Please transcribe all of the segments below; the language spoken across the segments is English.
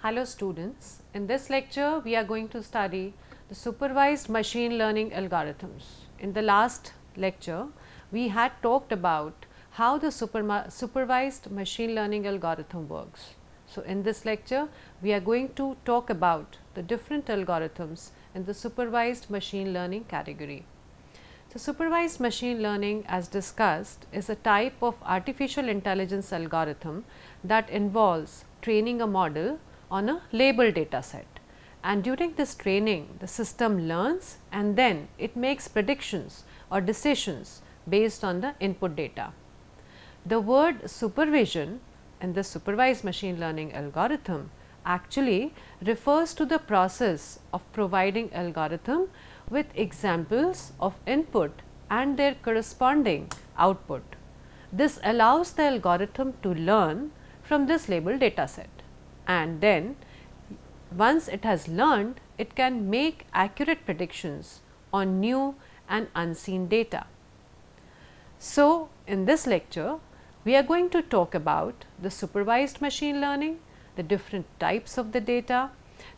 Hello students, in this lecture we are going to study the supervised machine learning algorithms. In the last lecture we had talked about how the supervised machine learning algorithm works. So, in this lecture we are going to talk about the different algorithms in the supervised machine learning category. So, supervised machine learning, as discussed, is a type of artificial intelligence algorithm that involves training a model on a labeled data set, and during this training the system learns and then it makes predictions or decisions based on the input data. The word supervision in the supervised machine learning algorithm actually refers to the process of providing algorithm with examples of input and their corresponding output. This allows the algorithm to learn from this labeled data set, and then once it has learned, it can make accurate predictions on new and unseen data. So, in this lecture we are going to talk about the supervised machine learning, the different types of the data,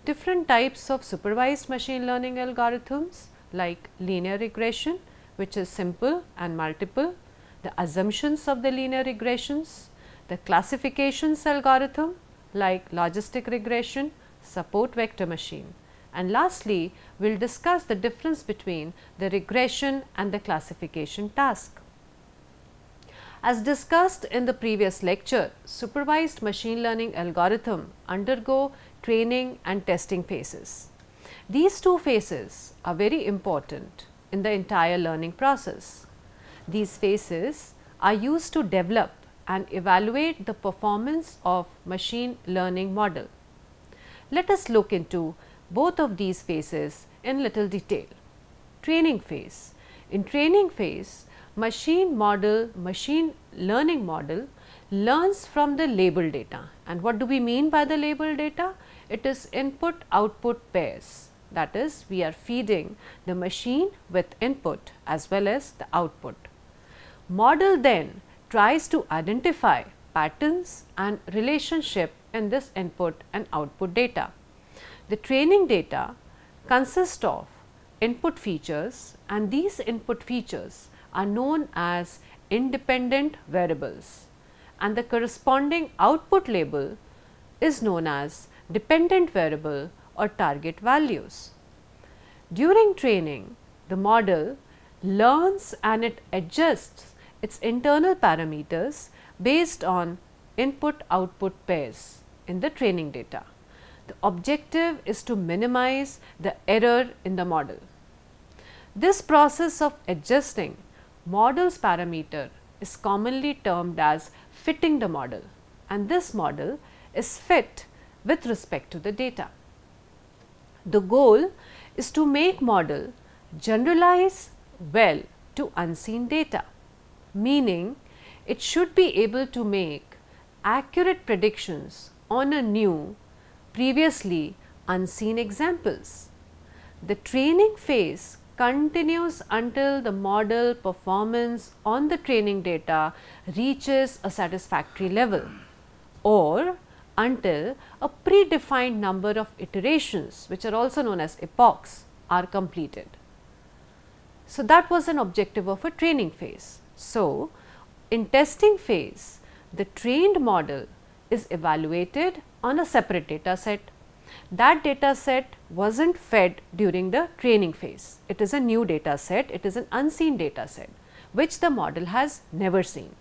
different types of supervised machine learning algorithms like linear regression, which is simple and multiple, the assumptions of the linear regressions, the classifications algorithm like logistic regression, support vector machine, and lastly we will discuss the difference between the regression and the classification task. As discussed in the previous lecture, supervised machine learning algorithm undergo training and testing phases. These two phases are very important in the entire learning process. These phases are used to develop and evaluate the performance of machine learning model. Let us look into both of these phases in little detail. Training phase. In training phase, machine learning model learns from the labeled data. And what do we mean by the labeled data? It is input output pairs, that is, we are feeding the machine with input as well as the output. Model then tries to identify patterns and relationship in this input and output data. The training data consists of input features, and these input features are known as independent variables, and the corresponding output label is known as dependent variable or target values. During training, the model learns and it adjusts its internal parameters based on input output pairs in the training data. The objective is to minimize the error in the model. This process of adjusting model's parameter is commonly termed as fitting the model, and this model is fit with respect to the data. The goal is to make model generalize well to unseen data, meaning it should be able to make accurate predictions on a new previously unseen examples. The training phase continues until the model performance on the training data reaches a satisfactory level, or until a predefined number of iterations, which are also known as epochs, are completed. So, that was an objective of a training phase. So, in testing phase, the trained model is evaluated on a separate data set. That data set was not fed during the training phase. It is a new data set, it is an unseen data set which the model has never seen.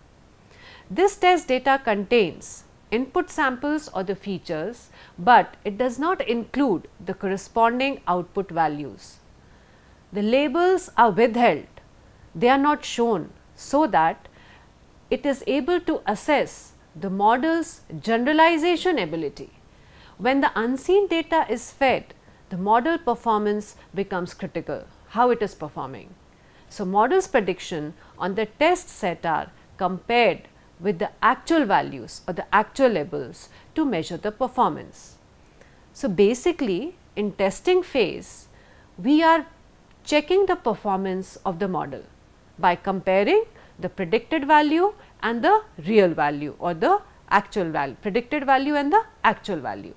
This test data contains input samples or the features, but it does not include the corresponding output values. The labels are withheld, they are not shown, so that it is able to assess the model's generalization ability. When the unseen data is fed, the model performance becomes critical, how it is performing. So, model's prediction on the test set are compared with the actual values or the actual labels to measure the performance. So, basically in testing phase, we are checking the performance of the model by comparing the predicted value and the real value or the actual value, predicted value and the actual value.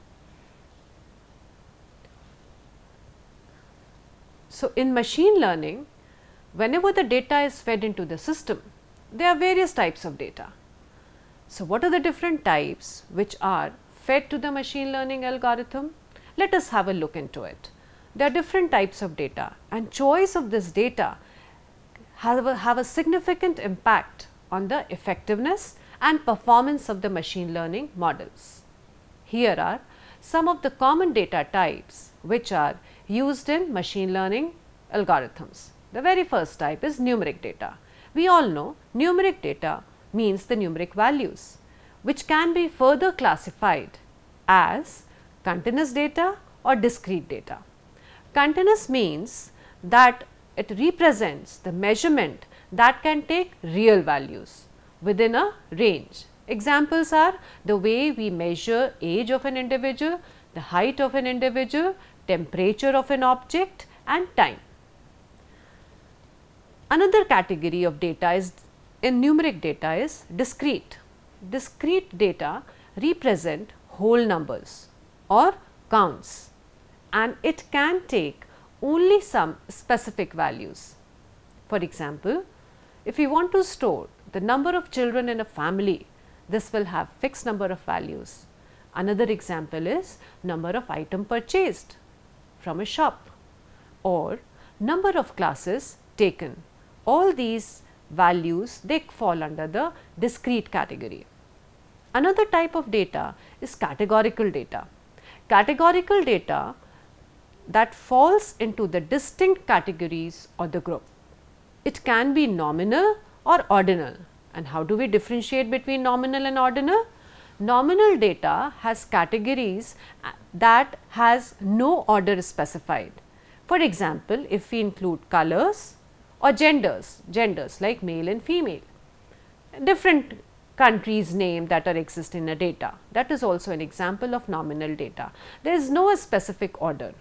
So, in machine learning, whenever the data is fed into the system, there are various types of data. So, what are the different types which are fed to the machine learning algorithm? Let us have a look into it. There are different types of data, and choice of this data have a significant impact on the effectiveness and performance of the machine learning models. Here are some of the common data types which are used in machine learning algorithms. The very first type is numeric data. We all know numeric data means the numeric values, which can be further classified as continuous data or discrete data. Continuous means that it represents the measurement that can take real values within a range. Examples are the way we measure age of an individual, the height of an individual, temperature of an object and time. Another category of data is in numeric data is discrete. Discrete data represent whole numbers or counts, and it can take only some specific values. For example, if we want to store the number of children in a family, this will have fixed number of values. Another example is number of items purchased from a shop or number of classes taken. All these values, they fall under the discrete category. Another type of data is categorical data. Categorical data that falls into the distinct categories or the group. It can be nominal or ordinal. And how do we differentiate between nominal and ordinal? Nominal data has categories that has no order specified. For example, if we include colors or genders like male and female, different countries' name that are exist in a data, that is also an example of nominal data. There is no specific order.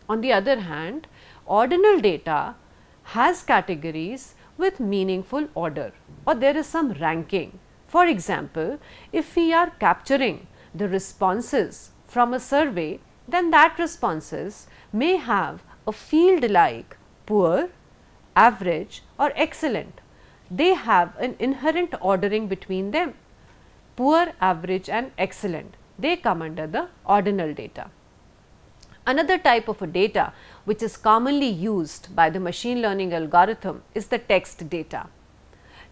On the other hand, ordinal data has categories with meaningful order, or there is some ranking. For example, if we are capturing the responses from a survey, then that responses may have a field like poor, average or excellent. They have an inherent ordering between them. Poor, average and excellent, they come under the ordinal data. Another type of a data which is commonly used by the machine learning algorithm is the text data.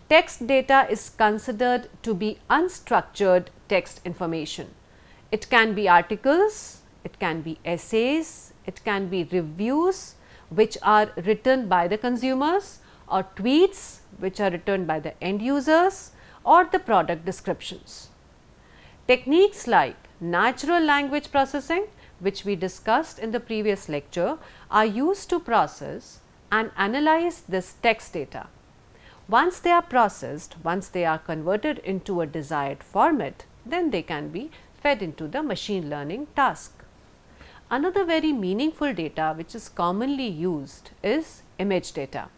Text data is considered to be unstructured text information. It can be articles, it can be essays, it can be reviews which are written by the consumers, or tweets which are written by the end users, or the product descriptions. Techniques like natural language processing, which we discussed in the previous lecture, are used to process and analyze this text data. Once they are processed, once they are converted into a desired format, then they can be fed into the machine learning task. Another very meaningful data which is commonly used is image data.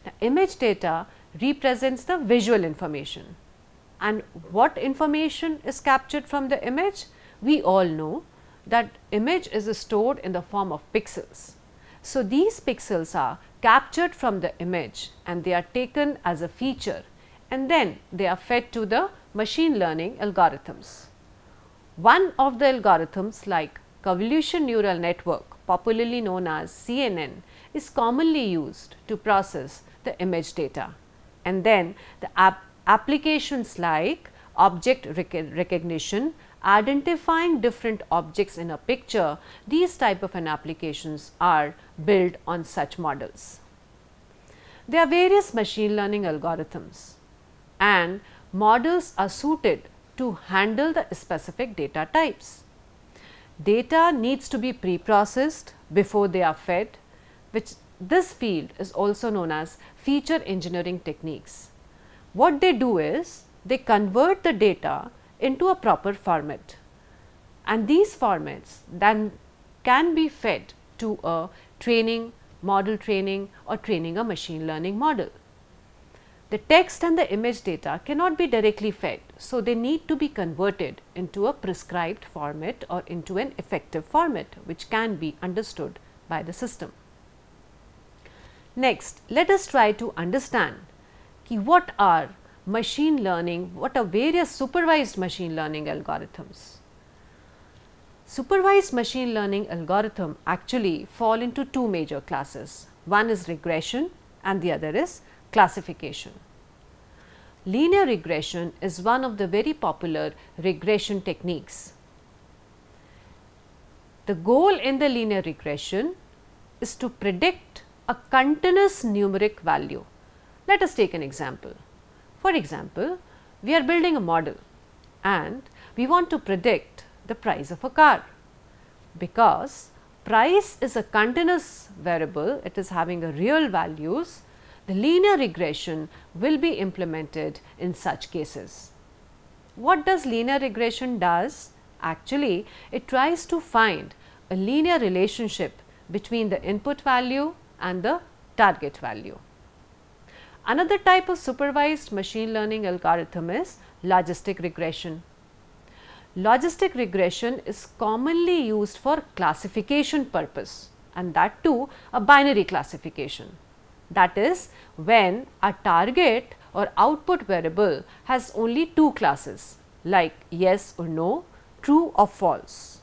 Now, image data represents the visual information, and what information is captured from the image? We all know that image is stored in the form of pixels. So, these pixels are captured from the image and they are taken as a feature, and then they are fed to the machine learning algorithms. One of the algorithms like convolution neural network, popularly known as CNN, is commonly used to process the image data, and then the applications like object recognition, identifying different objects in a picture, these type of an applications are built on such models. There are various machine learning algorithms, and models are suited to handle the specific data types. Data needs to be pre-processed before they are fed, which this field is also known as feature engineering techniques. What they do is they convert the data into a proper format, and these formats then can be fed to a model training or training a machine learning model. The text and the image data cannot be directly fed, so they need to be converted into a prescribed format or into an effective format which can be understood by the system. Next, let us try to understand what are machine learning, what are various supervised machine learning algorithms. Supervised machine learning algorithm actually fall into two major classes. One is regression and the other is classification. Linear regression is one of the very popular regression techniques. The goal in the linear regression is to predict a continuous numeric value. Let us take an example. For example, we are building a model and we want to predict the price of a car. Because price is a continuous variable, it is having a real values, the linear regression will be implemented in such cases. What does linear regression does? Actually, it tries to find a linear relationship between the input value and the target value. Another type of supervised machine learning algorithm is logistic regression. Logistic regression is commonly used for classification purpose, and that too a binary classification. That is, when a target or output variable has only two classes like yes or no, true or false.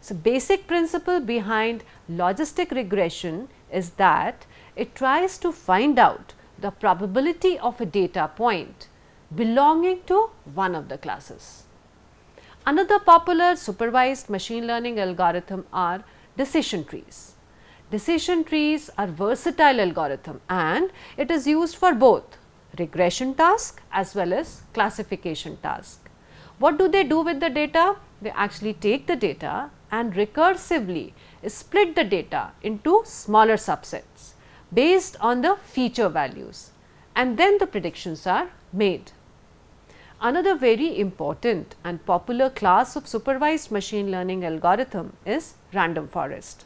So, basic principle behind logistic regression is that it tries to find out the probability of a data point belonging to one of the classes. Another popular supervised machine learning algorithm are decision trees. Decision trees are versatile algorithm and it is used for both regression task as well as classification task. What do they do with the data? They actually take the data and recursively split the data into smaller subsets based on the feature values, and then the predictions are made. Another very important and popular class of supervised machine learning algorithm is random forest.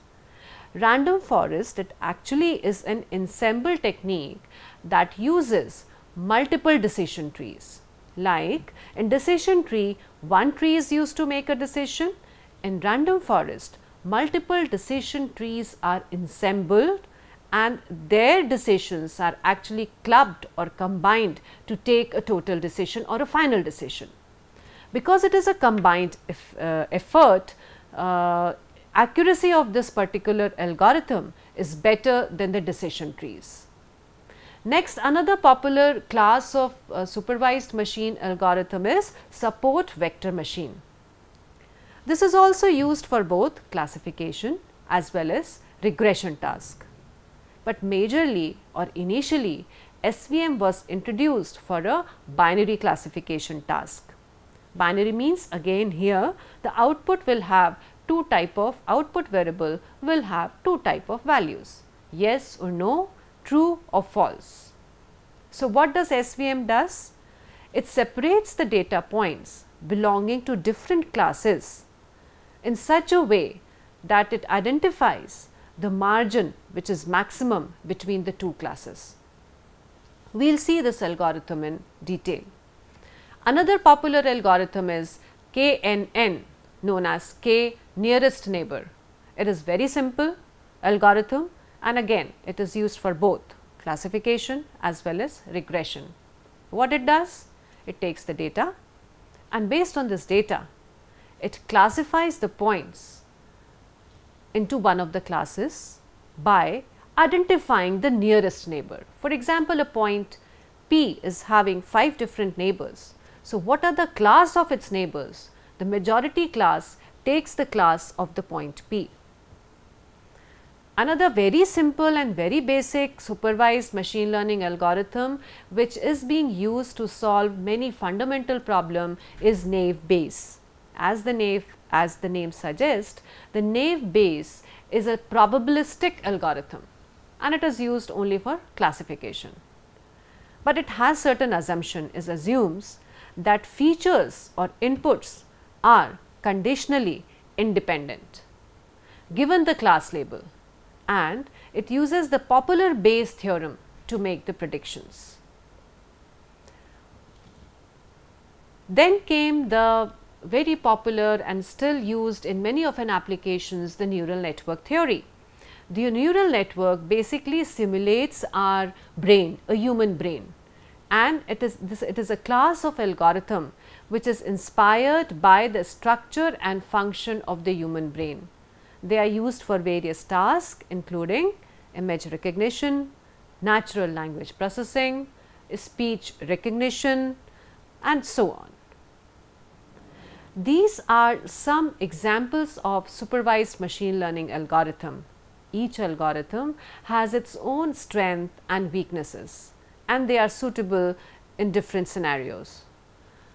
Random forest, it actually is an ensemble technique that uses multiple decision trees. Like in decision tree, one tree is used to make a decision. In random forest, multiple decision trees are assembled and their decisions are actually clubbed or combined to take a total decision or a final decision. Because it is a combined effort, accuracy of this particular algorithm is better than the decision trees. Next, another popular class of supervised machine algorithm is support vector machine. This is also used for both classification as well as regression task. But majorly or initially SVM was introduced for a binary classification task. Binary means again here the output will have two type of output variable will have two type of values, yes or no, true or false. So, what does SVM does? It separates the data points belonging to different classes in such a way that it identifies the margin which is maximum between the two classes. We will see this algorithm in detail. Another popular algorithm is KNN, known as K nearest neighbor. It is very simple algorithm and again it is used for both classification as well as regression. What it does? It takes the data and based on this data, it classifies the points into one of the classes by identifying the nearest neighbor. For example, a point P is having 5 different neighbors. So, what are the class of its neighbors? The majority class takes the class of the point P. Another very simple and very basic supervised machine learning algorithm which is being used to solve many fundamental problems is naive Bayes. As the name suggests, the naive Bayes is a probabilistic algorithm and it is used only for classification. But it has certain assumption, it assumes that features or inputs are conditionally independent given the class label, and it uses the popular Bayes theorem to make the predictions. Then came the very popular and still used in many of an applications, the neural network theory. The neural network basically simulates our brain, a human brain, and it is a class of algorithm which is inspired by the structure and function of the human brain. They are used for various tasks including image recognition, natural language processing, speech recognition, and so on. These are some examples of supervised machine learning algorithm. Each algorithm has its own strength and weaknesses, and they are suitable in different scenarios.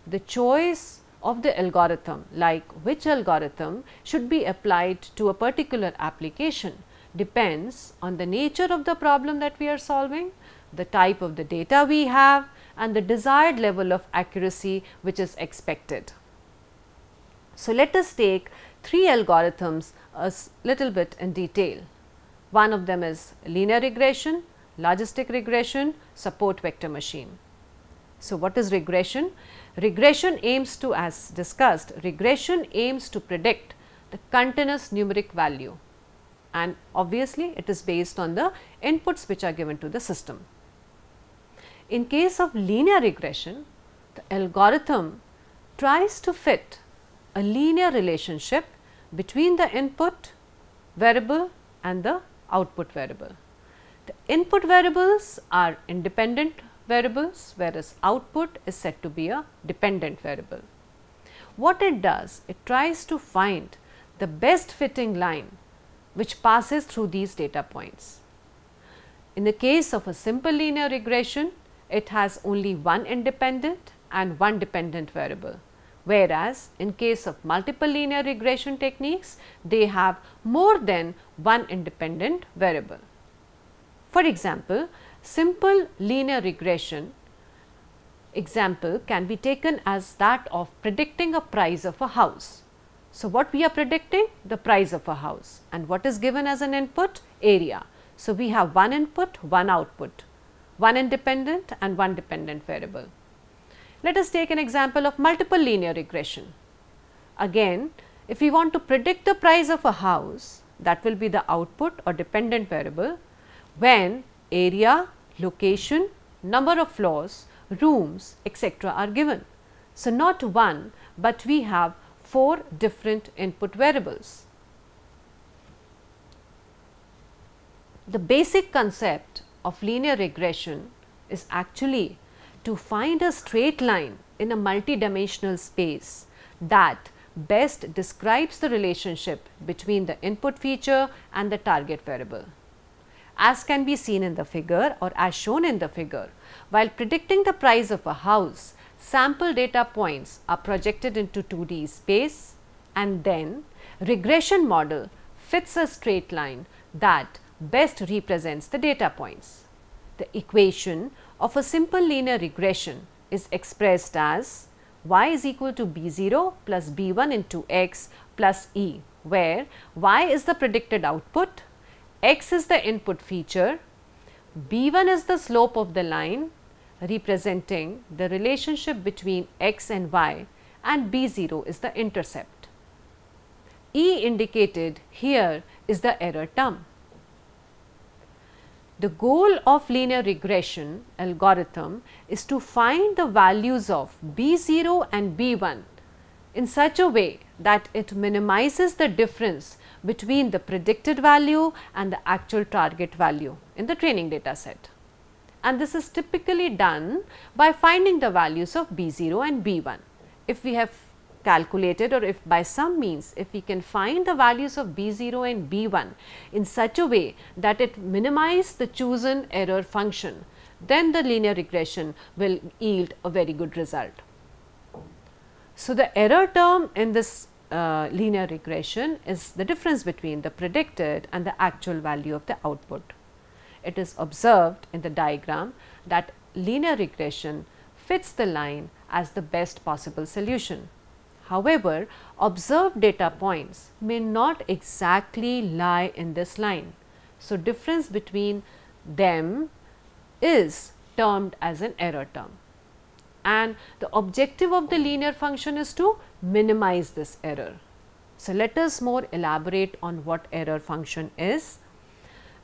The choice of the algorithm, like which algorithm should be applied to a particular application, depends on the nature of the problem that we are solving, the type of the data we have, and the desired level of accuracy which is expected. So, let us take 3 algorithms a little bit in detail. One of them is linear regression, logistic regression, support vector machine. So, what is regression? Regression aims to, as discussed, regression aims to predict the continuous numeric value, and obviously it is based on the inputs which are given to the system. In case of linear regression, the algorithm tries to fit a linear relationship between the input variable and the output variable. The input variables are independent variables, whereas output is said to be a dependent variable. What it does? It tries to find the best fitting line which passes through these data points. In the case of a simple linear regression, it has only one independent and one dependent variable, whereas in case of multiple linear regression techniques, they have more than one independent variable. For example, simple linear regression example can be taken as that of predicting a price of a house. So, what we are predicting? The price of a house, and what is given as an input? Area. So, we have one input, one output, one independent and one dependent variable. Let us take an example of multiple linear regression. Again, if we want to predict the price of a house, that will be the output or dependent variable when area, location, number of floors, rooms, etc. are given. So, not one, but we have 4 different input variables. The basic concept of linear regression is actually to find a straight line in a multidimensional space that best describes the relationship between the input feature and the target variable. As can be seen in the figure or as shown in the figure, while predicting the price of a house, sample data points are projected into 2D space, and then regression model fits a straight line that best represents the data points. The equation of a simple linear regression is expressed as y is equal to b0 plus b1 into x plus e, where y is the predicted output, x is the input feature, b1 is the slope of the line representing the relationship between x and y, and b0 is the intercept. E indicated here is the error term. The goal of linear regression algorithm is to find the values of b0 and b1 in such a way that it minimizes the difference between the predicted value and the actual target value in the training data set. And this is typically done by finding the values of b0 and b1. If we have calculated, or if by some means if we can find the values of b0 and b1 in such a way that it minimizes the chosen error function, then the linear regression will yield a very good result. So, the error term in this linear regression is the difference between the predicted and the actual value of the output. It is observed in the diagram that linear regression fits the line as the best possible solution. However, observed data points may not exactly lie in this line. So, difference between them is termed as an error term, and the objective of the linear function is to minimize this error. So, let us more elaborate on what error function is.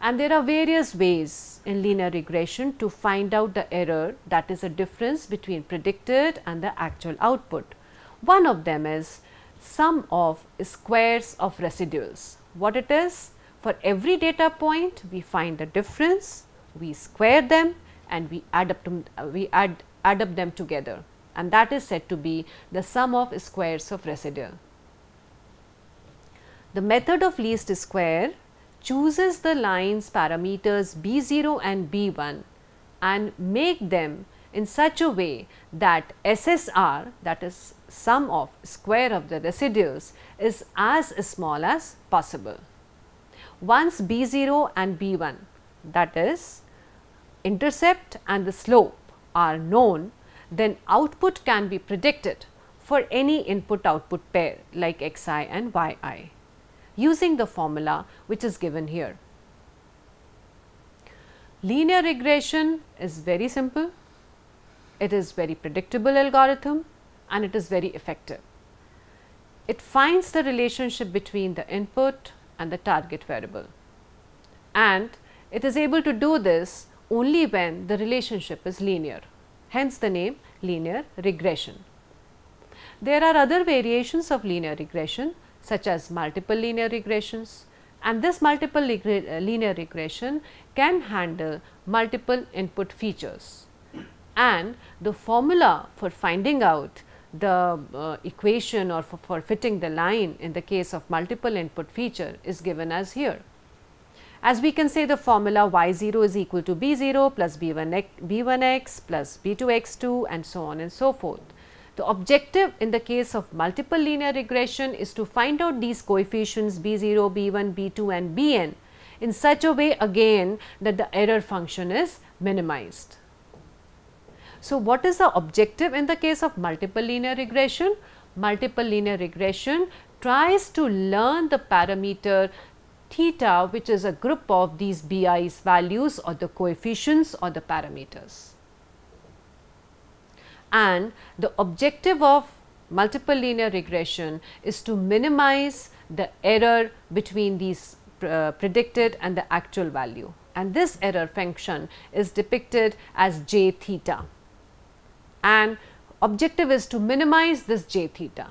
And there are various ways in linear regression to find out the error, that is a difference between predicted and the actual output. One of them is sum of squares of residuals. What it is? For every data point we find the difference, we square them and we add up them together, and that is said to be the sum of squares of residual. The method of least square chooses the lines parameters b0 and b1 and make them in such a way that SSR, that is sum of square of the residuals, is as small as possible. Once b0 and b1, that is intercept and the slope, are known, then output can be predicted for any input output pair like xi and yi using the formula which is given here. Linear regression is very simple, it is very predictable algorithm and it is very effective. It finds the relationship between the input and the target variable, and it is able to do this only when the relationship is linear, hence the name linear regression. There are other variations of linear regression such as multiple linear regressions, and this multiple linear regression can handle multiple input features, and the formula for finding out the equation or for fitting the line in the case of multiple input feature is given as here. As we can say, the formula y0 is equal to b0 plus b1x plus b2x2 and so on and so forth. The objective in the case of multiple linear regression is to find out these coefficients b0, b1, b2 and bn in such a way again that the error function is minimized. So, what is the objective in the case of multiple linear regression? Multiple linear regression tries to learn the parameter theta, which is a group of these bi's values or the coefficients or the parameters. And the objective of multiple linear regression is to minimize the error between these predicted and the actual value, and this error function is depicted as j theta, and objective is to minimize this j theta.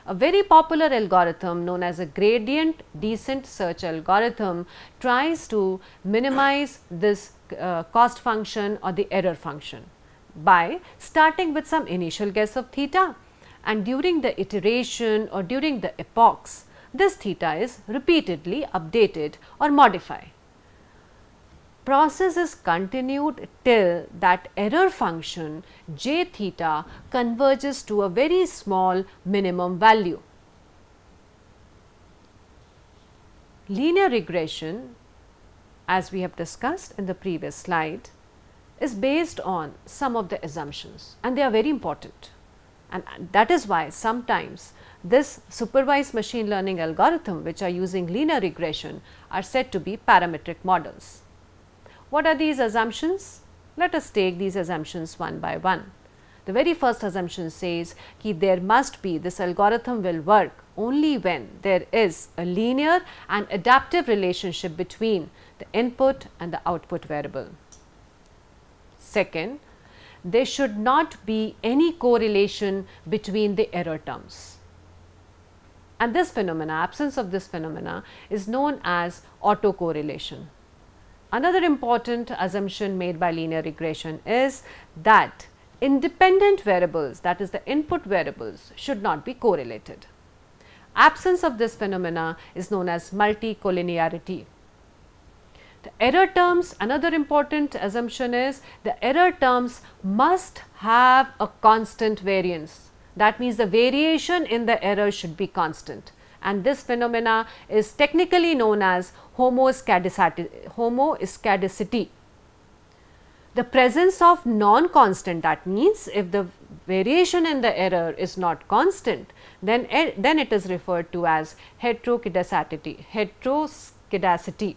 A very popular algorithm known as a gradient descent search algorithm tries to minimize this cost function or the error function by starting with some initial guess of theta, and during the iteration or during the epochs this theta is repeatedly updated or modified. Process is continued till that error function j theta converges to a very small minimum value. Linear regression, as we have discussed in the previous slide, is based on some of the assumptions, and they are very important, and that is why sometimes this supervised machine learning algorithm which are using linear regression are said to be parametric models. What are these assumptions? Let us take these assumptions one by one. The very first assumption says that there must be, this algorithm will work only when there is a linear and adaptive relationship between the input and the output variable. Second, there should not be any correlation between the error terms, and this phenomena, absence of this phenomena is known as autocorrelation. Another important assumption made by linear regression is that independent variables, that is the input variables, should not be correlated. Absence of this phenomena is known as multicollinearity. The error terms, another important assumption is the error terms must have a constant variance. That means the variation in the error should be constant, and this phenomena is technically known as homoscedasticity. The presence of non-constant, that means if the variation in the error is not constant, then it is referred to as heteroscedasticity.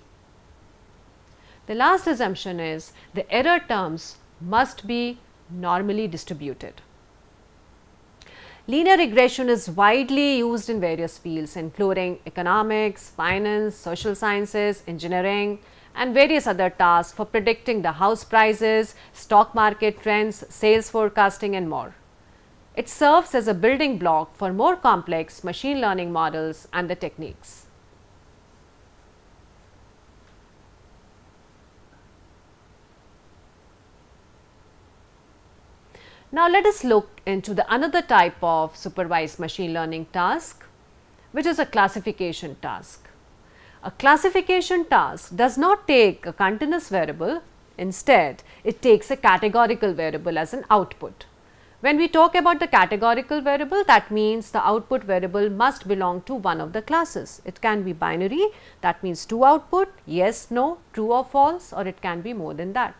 The last assumption is the error terms must be normally distributed. Linear regression is widely used in various fields including economics, finance, social sciences, engineering, and various other tasks for predicting the house prices, stock market trends, sales forecasting and more. It serves as a building block for more complex machine learning models and the techniques. Now, let us look into the another type of supervised machine learning task, which is a classification task. A classification task does not take a continuous variable, instead it takes a categorical variable as an output. When we talk about the categorical variable, that means the output variable must belong to one of the classes. It can be binary, that means 2 output, yes, no, true or false, or it can be more than that.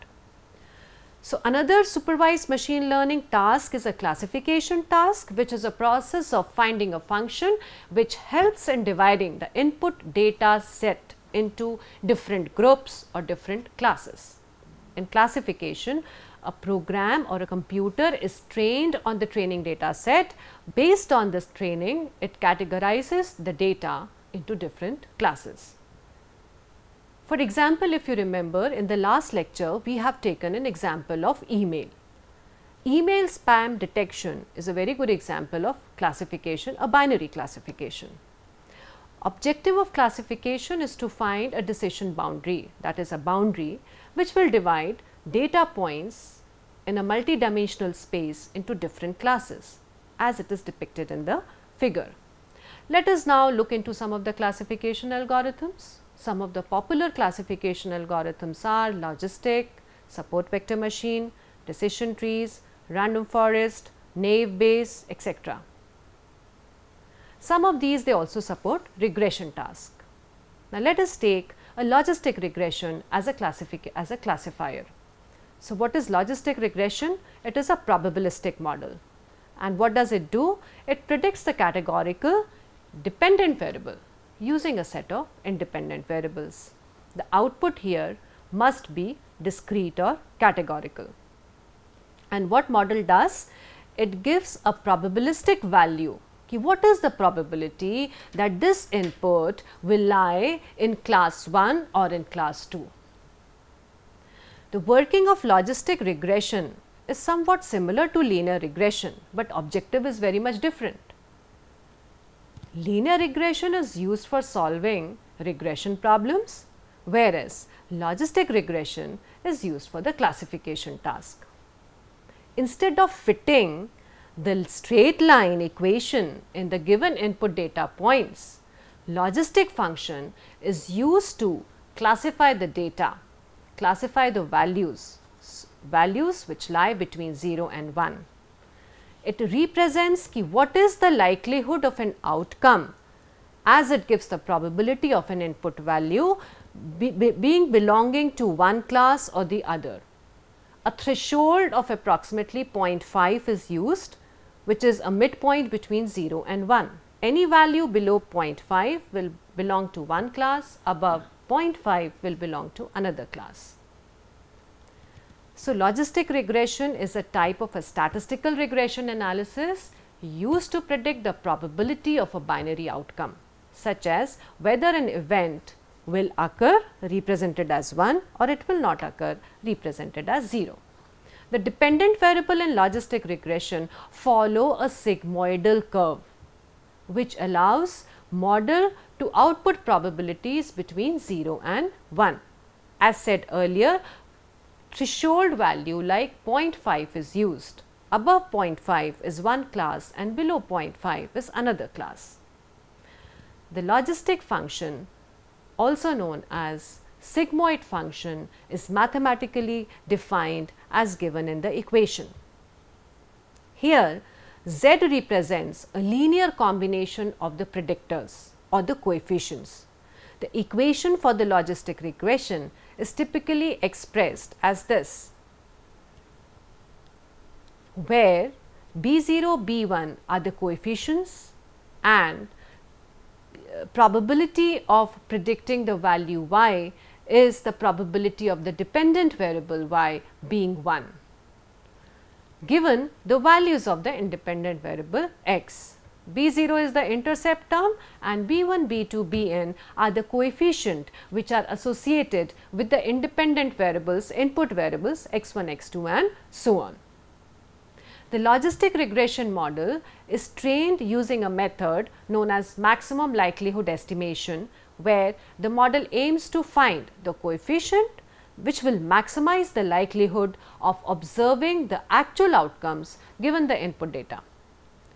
So, another supervised machine learning task is a classification task, which is a process of finding a function which helps in dividing the input data set into different groups or different classes. In classification, a program or a computer is trained on the training data set. Based on this training, it categorizes the data into different classes. For example, if you remember, in the last lecture, we have taken an example of email. Email spam detection is a very good example of classification, a binary classification. Objective of classification is to find a decision boundary, that is a boundary which will divide data points in a multidimensional space into different classes, as it is depicted in the figure. Let us now look into some of the classification algorithms. Some of the popular classification algorithms are logistic, support vector machine, decision trees, random forest, naive Bayes, etc. Some of these they also support regression task. Now, let us take a logistic regression as a classifier. So, what is logistic regression? It is a probabilistic model. And what does it do? It predicts the categorical dependent variable using a set of independent variables. The output here must be discrete or categorical. And what model does? It gives a probabilistic value. What is the probability that this input will lie in class 1 or in class 2? The working of logistic regression is somewhat similar to linear regression, but objective is very much different. Linear regression is used for solving regression problems, whereas logistic regression is used for the classification task. Instead of fitting the straight line equation in the given input data points, logistic function is used to classify the data, classify the values which lie between 0 and 1. It represents what is the likelihood of an outcome, as it gives the probability of an input value being belonging to one class or the other. A threshold of approximately 0.5 is used, which is a midpoint between 0 and 1. Any value below 0.5 will belong to one class, above 0.5 will belong to another class. So, logistic regression is a type of a statistical regression analysis used to predict the probability of a binary outcome, such as whether an event will occur represented as 1 or it will not occur represented as 0. The dependent variable in logistic regression follow a sigmoidal curve, which allows model to output probabilities between 0 and 1. As said earlier, threshold value like 0.5 is used. Above 0.5 is one class and below 0.5 is another class. The logistic function, also known as sigmoid function, is mathematically defined as given in the equation. Here, Z represents a linear combination of the predictors or the coefficients. The equation for the logistic regression is typically expressed as this, where B0, B1 are the coefficients and probability of predicting the value y is the probability of the dependent variable y being 1, given the values of the independent variable x. B0 is the intercept term and B1, B2, Bn are the coefficient which are associated with the independent variables, input variables x1, x2 and so on. The logistic regression model is trained using a method known as maximum likelihood estimation, where the model aims to find the coefficient which will maximize the likelihood of observing the actual outcomes given the input data.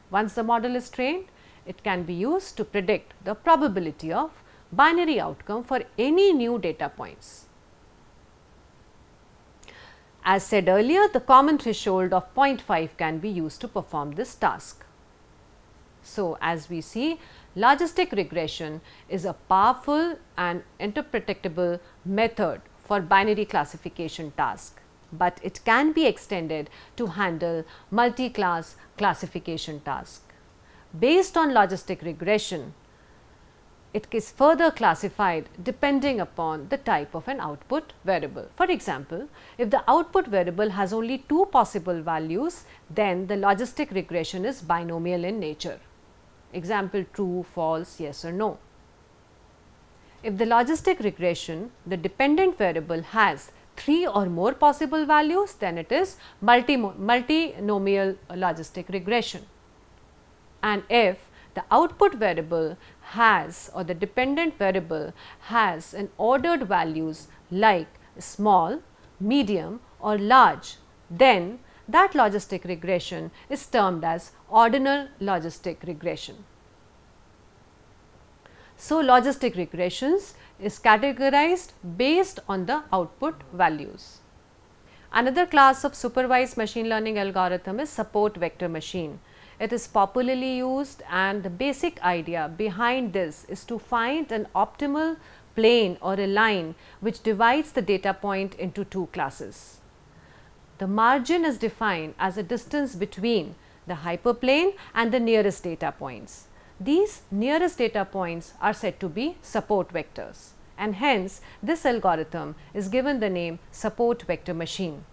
Once the model is trained, it can be used to predict the probability of binary outcome for any new data points. As said earlier, the common threshold of 0.5 can be used to perform this task. So, as we see, logistic regression is a powerful and interpretable method for binary classification task, but it can be extended to handle multi-class classification task. Based on logistic regression, it is further classified depending upon the type of an output variable. For example, if the output variable has only two possible values, then the logistic regression is binomial in nature. Example: true, false, yes or no. If the logistic regression, the dependent variable has 3 or more possible values, then it is multinomial logistic regression. And if the output variable has, or the dependent variable has an ordered values like small, medium or large, then that logistic regression is termed as ordinal logistic regression. So, logistic regressions is categorized based on the output values. Another class of supervised machine learning algorithm is support vector machine. It is popularly used, and the basic idea behind this is to find an optimal plane or a line which divides the data point into two classes. The margin is defined as a distance between the hyperplane and the nearest data points. These nearest data points are said to be support vectors, and hence this algorithm is given the name support vector machine.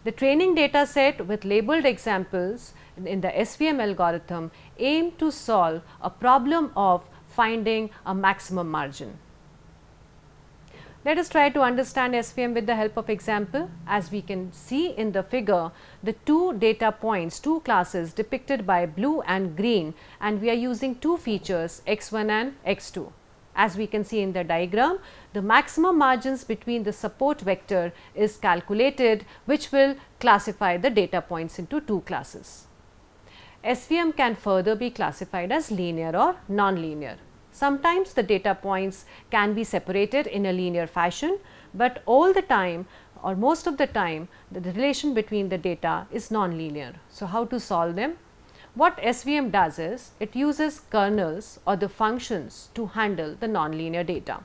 The training data set with labeled examples in the SVM algorithm aim to solve a problem of finding a maximum margin. Let us try to understand SVM with the help of example. As we can see in the figure, the two data points, two classes depicted by blue and green, and we are using two features x1 and x2. As we can see in the diagram, the maximum margins between the support vector is calculated, which will classify the data points into two classes. SVM can further be classified as linear or non-linear. Sometimes the data points can be separated in a linear fashion, but all the time or most of the time the relation between the data is non-linear. So, how to solve them? What SVM does is it uses kernels or the functions to handle the nonlinear data.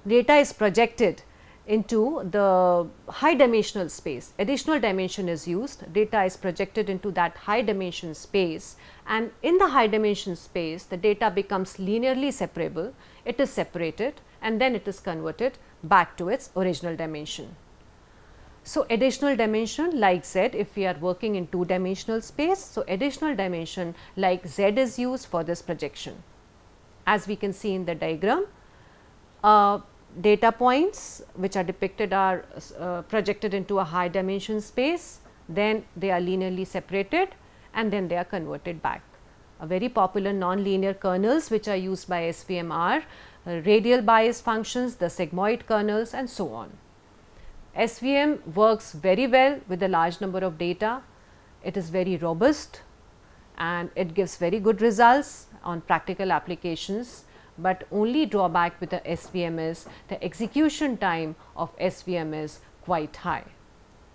Data is projected into the high dimensional space, additional dimension is used, data is projected into that high dimension space, and in the high dimension space the data becomes linearly separable, it is separated and then it is converted back to its original dimension. So, additional dimension like z, if we are working in two dimensional space, so additional dimension like z is used for this projection. As we can see in the diagram, data points which are depicted are projected into a high dimension space, then they are linearly separated and then they are converted back. A very popular non-linear kernels which are used by SVM are radial bias functions, the sigmoid kernels and so on. SVM works very well with a large number of data, it is very robust and it gives very good results on practical applications, but only drawback with the SVM is the execution time of SVM is quite high.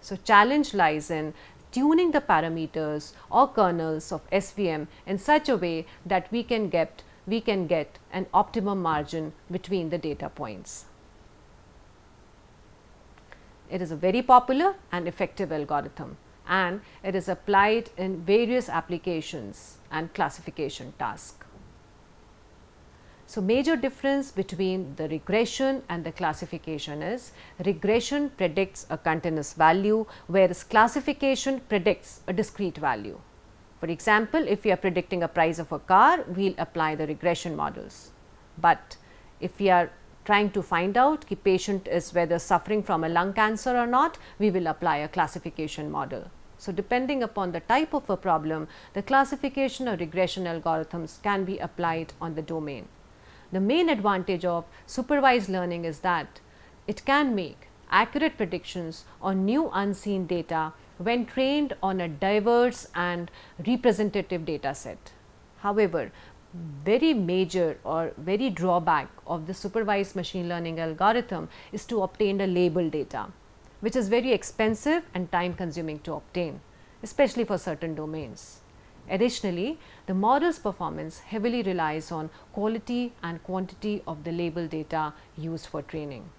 So, challenge lies in tuning the parameters or kernels of SVM in such a way that we can get an optimum margin between the data points. It is a very popular and effective algorithm, and it is applied in various applications and classification tasks. So, major difference between the regression and the classification is regression predicts a continuous value, whereas classification predicts a discrete value. For example, if we are predicting a price of a car, we will apply the regression models. But if we are trying to find out the patient is whether suffering from a lung cancer or not, we will apply a classification model. So, depending upon the type of a problem, the classification or regression algorithms can be applied on the domain. The main advantage of supervised learning is that it can make accurate predictions on new unseen data when trained on a diverse and representative data set. However, very major or very drawback of the supervised machine learning algorithm is to obtain the label data, which is very expensive and time consuming to obtain, especially for certain domains. Additionally, the model's performance heavily relies on quality and quantity of the label data used for training.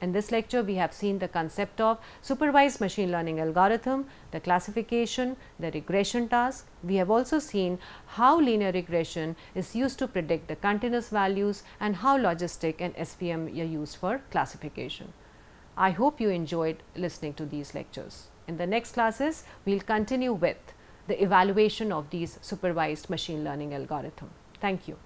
In this lecture, we have seen the concept of supervised machine learning algorithm, the classification, the regression task. We have also seen how linear regression is used to predict the continuous values and how logistic and SVM are used for classification. I hope you enjoyed listening to these lectures. In the next classes, we will continue with the evaluation of these supervised machine learning algorithm. Thank you.